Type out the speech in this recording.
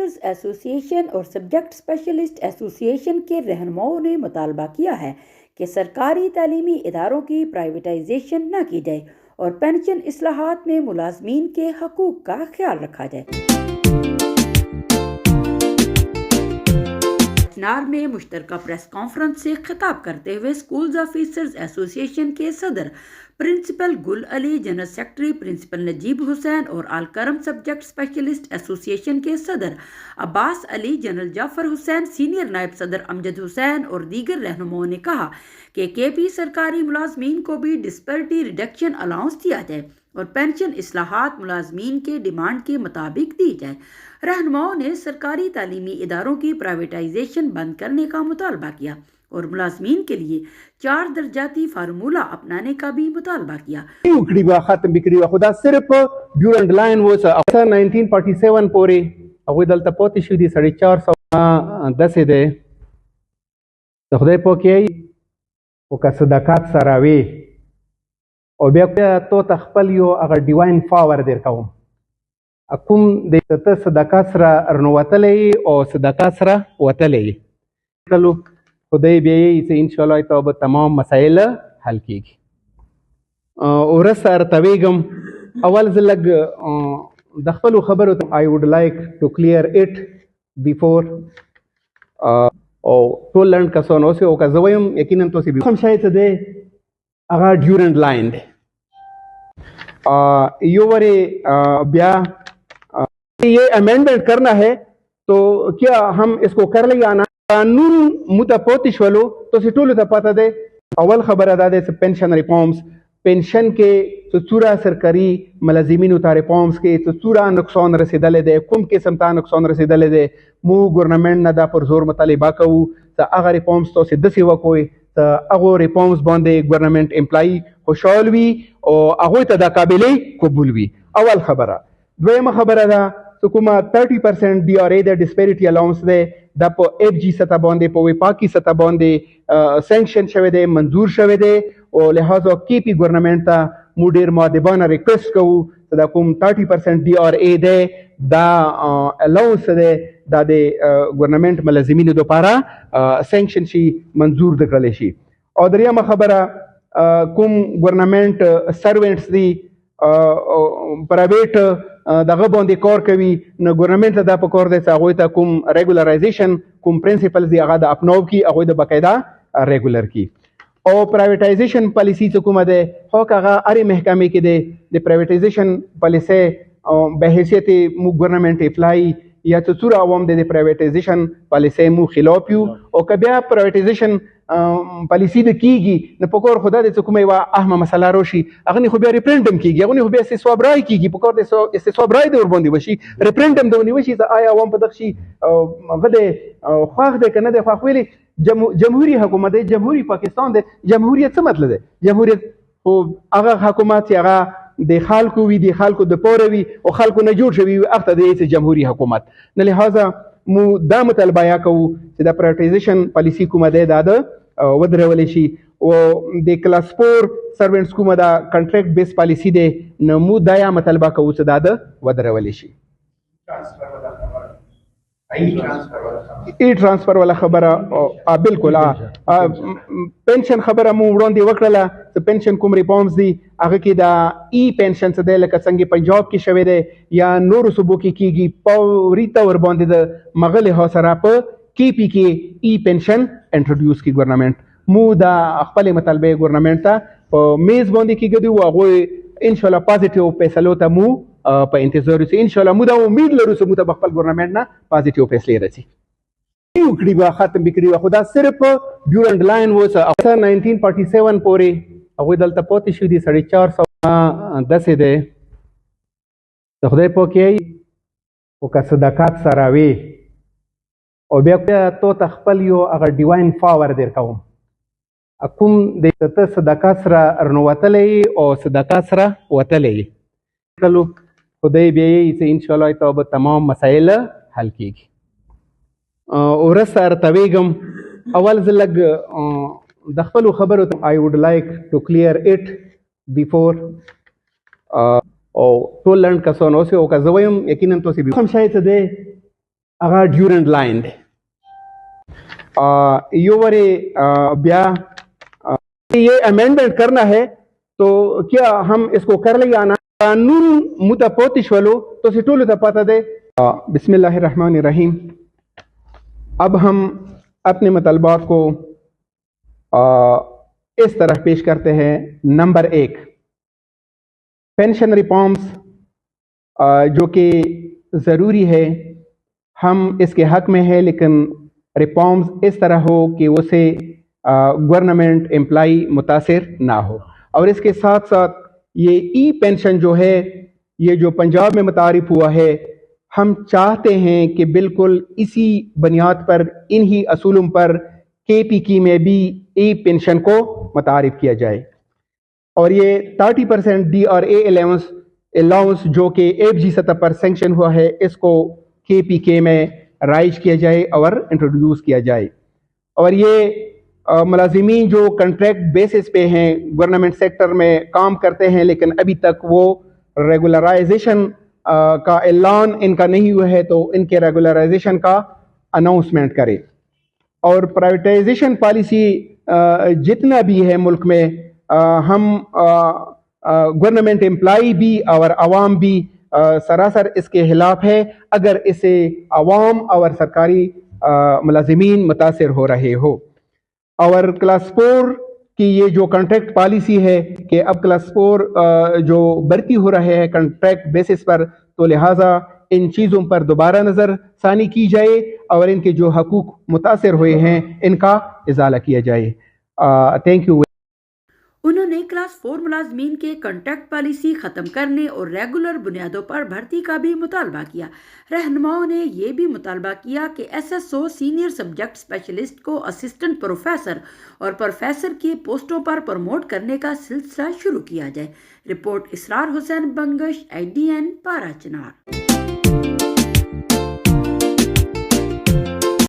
Officers association और subject specialist association के रहनुमाओं ने मुतालबा किया है कि सरकारी तालीमी इदारों की प्राइवेटाइजेशन न की जाए और पेंशन इस्लाहात में मुलाजमीन के हकूक का ख्याल रखा जाए। नार में मुश्तरका प्रेस कॉन्फ्रेंस से खिताब करते हुए स्कूल्स ऑफिसर्स एसोसिएशन के सदर principal Gul Ali, general secretary principal Najib Hussain और अलकरम सब्जेक्ट स्पेशलिस्ट एसोसिएशन के सदर अब्बास अली, जनरल जाफर हुसैन, सीनियर नायब सदर अमजद हुसैन और दीगर रहनुमाओं ने कहा कि केपी सरकारी मुलाजमीन को भी डिस्पैरिटी रिडक्शन अलाउंस दिया जाए और पेंशन इस्लाहात मुलाजमीन के डिमांड के मुताबिक दी जाए। रहनुमाओं ने सरकारी तालीमी इदारों की प्राइवेटाइजेशन बंद करने का मुतालबा किया और मुलाजमीन के लिए 4 दर्जाती फार्मूला अपनाने का भी मुतालबा किया। खत्म बिक्री खुदा सिर्फ ड्यूरेंट लाइन वो 1947 पूरे अगोई दल तपोती शुदी 410 दे खुदाई पोके वो का सदाकत सरावी और बिया तो तखपल यो अगर डिवाइन पावर देर काउम अकुम दे सदाकत सरा रनवतले और सदाकत सरा वतले कलो खुदाई बिया इसे इंशाल्लाह तो तमाम मसाइल हल कीगी और सर तवेगम अवल जलग दखपल खबर I would like to clear it before or to learn का सोनो से ओका जवयम यकीनन तो से हम शायद दे अगर ड्यूरेंट लाइन यो वरे ब्या ये अमेंडमेंट करना है तो क्या हम इसको कर ले आना कानून मुतपोतिश वालो तो से टोलो पता दे अवल खबर अदा दे पेंशन रिफॉर्म्स पेंशन के चूरा सरकारी मुलाजिमीन उतारे रिफॉर्म्स के चूरा नुकसान रसीदले दे कुम किस्म ता नुकसान रसीदले दे मु गवर्नमेंट नदा पर जोर मुतालिबा कहू त अगर रिफॉर्म्स तो से दसी वकोई त अगो रिफॉर्म्स बांधे गवर्नमेंट एम्प्लॉई खुशहाल भी और अगो तदा काबिले कबूल भी अवल खबर द्वयम खबर अदा सुकुमा 30% DRA दे डिस्पैरिटी अलाउंस दे दप FG सता बांधे पोवे पाकी सता बांधे सैंक्शन शवे दे मंजूर शवे दे और लिहाजा केपी गवर्नमेंट ता मुडेर मादबाना रिक्वेस्ट कहू तदा कुम 30% DRA दे दा अलाउंस दे दा दे गवर्नमेंट मुलाजिमीन दोपारा सैंक्शन शी मंजूर दकले शी और दरिया खबरा कुम गवर्नमेंट सर्वेंट्स दी प्राइवेट दغه باندې کار کوي نو ګورنمنت دا په کار دی چې هغه ته کوم ریګولرایزیشن کوم پرنسپلز دی هغه د اپناو کی هغه د باقاعده ریګولر کی او پرایویټایزیشن پالیسی چې کومه ده هغه هغه محکمې کې د پرایویټایزیشن پالیسی به حیثیت مو ګورنمنت اپلای یا چې څوره عوام د پرایویټایزیشن پالیسی مو خلاف یو او کبیا پرایویټایزیشن پالیسی د کیږي نه پکور خدا د کومه وا اهمه مسله روشي هغه خو بیا ریفرندم کیږي هغه خو بیا استصواب رای کیږي پکور د استصواب رای د ور باندې وشي ریفرندم د ونی وشي آیا عوام په دغشي غده خواخ د کنه د خواخ ویلي جمهوری حکومت جمهوری پاکستان د جمهوریت څه مطلب ده جمهوریت خو هغه حکومت هغه د خلکو وی د خلکو د پوره وی او خلکو نه جوړ شوی اخته د جمهوری حکومت نه لہذا مو دا مطالبه یا کوو چې د پرایویټایزیشن پالیسی کومه ده دا ودرول شي او د کلاس 4 سروینټس کومه دا کنټریکټ بیس پالیسی ده نو مو دا یا مطالبه کوو چې دا ودرول شي ای ټرانسفر ولا خبره بالکل پنشن خبره مو وړاندې وکړله چې پنشن کوم ریفارمز دي هغه کې دا ای پنشن څه دی لکه څنګه پنجاب کې شوی دی یا نورو صوبو کې کیږي پوري تور باندې د مغل حاصره په کې پی کې ای پنشن انټروډیوس کی ګورنمنت مو دا خپل مطالبه ګورنمنت ته په میز باندې کېږي او هغه ان شاء الله پازیټیو فیصلو ته مو په انتظار اوسئ ان شاء الله مو دا امید لرو چې مو ته خپل ګورنمنت نه پازیټیو فیصلې راشي وکړي با ختم بکړي خدا صرف ډیورنت لاین و 1947 پورې هغه دلته پاتې شو دي 410 ده خدای پوکي او کا صداقت سراوي او بیا تو تخپل یو اگر ډیواین پاور در کوم اكم د صداقت سره رنوتلې او صداقت سره وتلې کلو خدای بیا یې ان شاء الله تو تمام مسائل حل کیږي اور سر تویګم اول زلګ د خپل خبرو I would like to clear it before او ټول لند کسانو سه او کا زویم یقینا تو سي هم شاید ده اگر ڈیورنٹ لائن یہ بیا یہ امینڈمنٹ کرنا ہے تو کیا ہم اس کو کر لیں آنا قانون متپوتش ولو تو سٹول تا پتہ دے. بسم اللہ الرحمن الرحیم. اب ہم اپنے مطالبات کو اس طرح پیش کرتے ہیں. نمبر 1، پینشن ریفارمز جو کہ ضروری ہے، ہم اس کے حق میں ہیں، لیکن ریفارمز اس طرح ہو کہ اس سے گورنمنٹ امپلائی متاثر نہ ہو. اور اس کے ساتھ ساتھ یہ ای پینشن جو ہے، یہ جو پنجاب میں متعارف ہوا ہے، ہم چاہتے ہیں کہ بالکل اسی بنیاد پر، انہی اصولوں پر کے پی کی میں بھی ای پینشن کو متعارف کیا جائے. اور یہ 30% ڈی آر اے الاؤنس جو کہ ایف جی سطح پر سینکشن ہوا ہے، اس کو کے پی کے میں رائج کیا جائے اور انٹروڈیوس کیا جائے. اور یہ ملازمین جو کنٹریکٹ بیسس پہ ہیں، گورنمنٹ سیکٹر میں کام کرتے ہیں، لیکن ابھی تک وہ ریگولرائزیشن کا اعلان ان کا نہیں ہوا ہے، تو ان کے ریگولرائزیشن کا اناؤنسمنٹ کرے. اور پرائیویٹائزیشن پالیسی جتنا بھی ہے ملک میں، ہم گورنمنٹ امپلائی بھی اور عوام بھی سراسر اس کے خلاف ہے اگر اسے عوام اور سرکاری ملازمین متاثر ہو رہے ہو. اور کلاس 4 کی یہ جو کنٹریکٹ پالیسی ہے کہ اب کلاس 4 جو بھرتی ہو رہے ہیں کنٹریکٹ بیسس پر، تو لہٰذا ان چیزوں پر دوبارہ نظر ثانی کی جائے اور ان کے جو حقوق متاثر ہوئے ہیں ان کا ازالہ کیا جائے. تھینک یو. انہوں نے کلاس 4 ملازمین کے کنٹریکٹ پالیسی ختم کرنے اور ریگولر بنیادوں پر بھرتی کا بھی مطالبہ کیا. رہنماؤں نے یہ بھی مطالبہ کیا کہ ایس ایس او سینئر سبجیکٹ اسپیشلسٹ کو اسسٹنٹ پروفیسر اور پروفیسر کی پوسٹوں پر پروموٹ کرنے کا سلسلہ شروع کیا جائے. رپورٹ اسرار حسین بنگش، IDN، پارا چنار.